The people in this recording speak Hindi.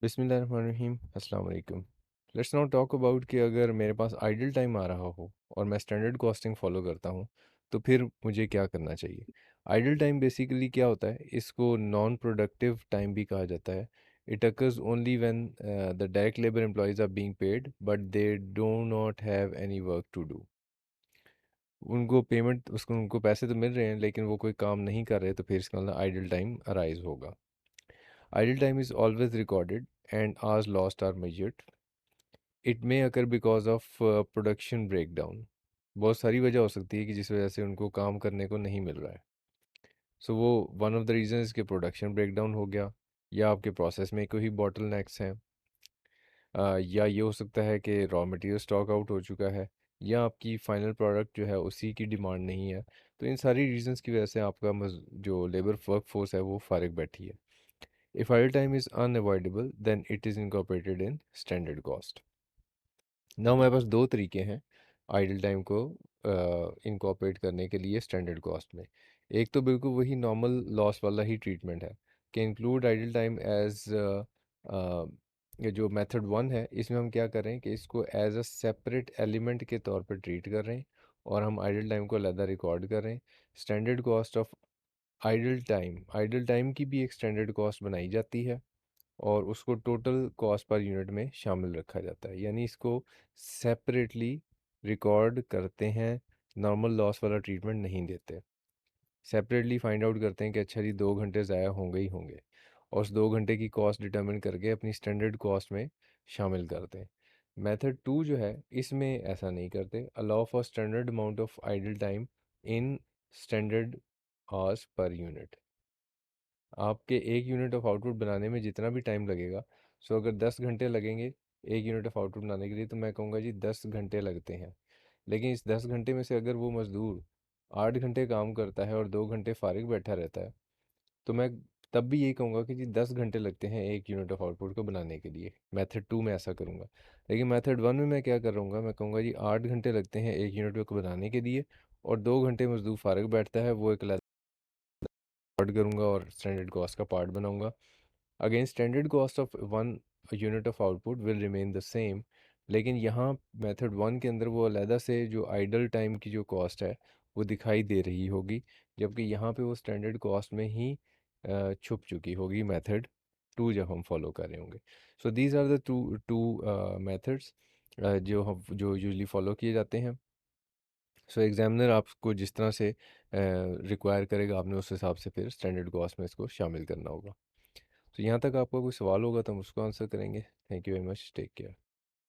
बिस्मिल्लाहिर्रहमानिर्रहीम अस्सलाम वालेकुम। लेट्स नाउ टॉक अबाउट कि अगर मेरे पास आइडल टाइम आ रहा हो और मैं स्टैंडर्ड कॉस्टिंग फॉलो करता हूँ तो फिर मुझे क्या करना चाहिए। आइडल टाइम बेसिकली क्या होता है, इसको नॉन प्रोडक्टिव टाइम भी कहा जाता है। It occurs only when the direct labour employees are being paid but they do not have any work to do. उनको पेमेंट उसको उनको पैसे तो मिल रहे हैं लेकिन वो कोई काम नहीं कर रहे, तो फिर इसका मतलब आइडल टाइम अराइज होगा। Idle time is always recorded and hours lost are measured. It may occur because of production breakdown. बहुत सारी वजह हो सकती है कि जिस वजह से उनको काम करने को नहीं मिल रहा है। सो वो वन ऑफ द रीजन के प्रोडक्शन ब्रेकडाउन हो गया, या आपके प्रोसेस में कोई बॉटल नेक्स हैं, या ये हो सकता है कि रॉ मटेरियल स्टॉक आउट हो चुका है, या आपकी फाइनल प्रोडक्ट जो है उसी की डिमांड नहीं है। तो इन सारी रीजंस की वजह से आपका जो लेबर वर्क फोर्स है वो फारिग बैठी है। If idle time is unavoidable, then it is incorporated in standard cost. ना हमारे पास दो तरीके हैं आइडल टाइम को इनकॉर्पोरेट करने के लिए स्टैंडर्ड कॉस्ट में। एक तो बिल्कुल वही नॉर्मल लॉस वाला ही ट्रीटमेंट है कि इंक्लूड आइडल टाइम एज ये जो मेथड वन है, इसमें हम क्या कर रहे हैं कि इसको एज अ सेपरेट एलिमेंट के तौर पर ट्रीट कर रहे हैं और हम आइडल टाइम को अलग रिकॉर्ड कर रहे हैं। Standard cost of idle time की भी एक स्टैंडर्ड कॉस्ट बनाई जाती है और उसको टोटल कॉस्ट पर यूनिट में शामिल रखा जाता है, यानी इसको सेपरेटली रिकॉर्ड करते हैं। नॉर्मल लॉस वाला ट्रीटमेंट नहीं देते, सेपरेटली फाइंड आउट करते हैं कि अच्छा जी 2 घंटे ज़ाया होंगे ही होंगे, और उस 2 घंटे की कॉस्ट डिटर्मिन करके अपनी स्टैंडर्ड कॉस्ट में शामिल करते हैं। मेथड टू जो है इसमें ऐसा नहीं करते, allow for standard amount of idle time in standard hours per unit. आपके एक यूनिट ऑफ आउटपुट बनाने में जितना भी टाइम लगेगा, सो अगर 10 घंटे लगेंगे एक यूनिट ऑफ आउटपुट बनाने के लिए, तो मैं कहूँगा जी 10 घंटे लगते हैं। लेकिन इस 10 घंटे में से अगर वो मज़दूर 8 घंटे काम करता है और 2 घंटे फारिग बैठा रहता है, तो मैं तब भी यही कहूँगा कि जी 10 घंटे लगते हैं एक यूनिट ऑफ आउटपुट को बनाने के लिए। मेथड टू में ऐसा करूँगा। लेकिन मेथड वन में मैं क्या करूँगा, मैं कहूँगा जी 8 घंटे लगते हैं एक यूनिट को बनाने के लिए और 2 घंटे मज़दूर फारिग बैठता है, वो एक पार्ट करूँगा और स्टैंडर्ड कॉस्ट का पार्ट बनाऊँगा। Again standard cost of one unit of output will remain the same, लेकिन यहाँ मेथड वन के अंदर वो अलहदा से जो आइडल टाइम की जो कॉस्ट है वो दिखाई दे रही होगी, जबकि यहाँ पे वो स्टैंडर्ड कॉस्ट में ही छुप चुकी होगी मेथड टू जब हम फॉलो कर रहे होंगे। So these are the two two methods जो यूजली फॉलो किए जाते हैं। सो एग्जामिनर आपको जिस तरह से रिक्वायर करेगा, आपने उस हिसाब से फिर स्टैंडर्ड कॉस्ट में इसको शामिल करना होगा। तो यहाँ तक आपका कोई सवाल होगा तो हम उसको आंसर करेंगे। Thank you very much, take care.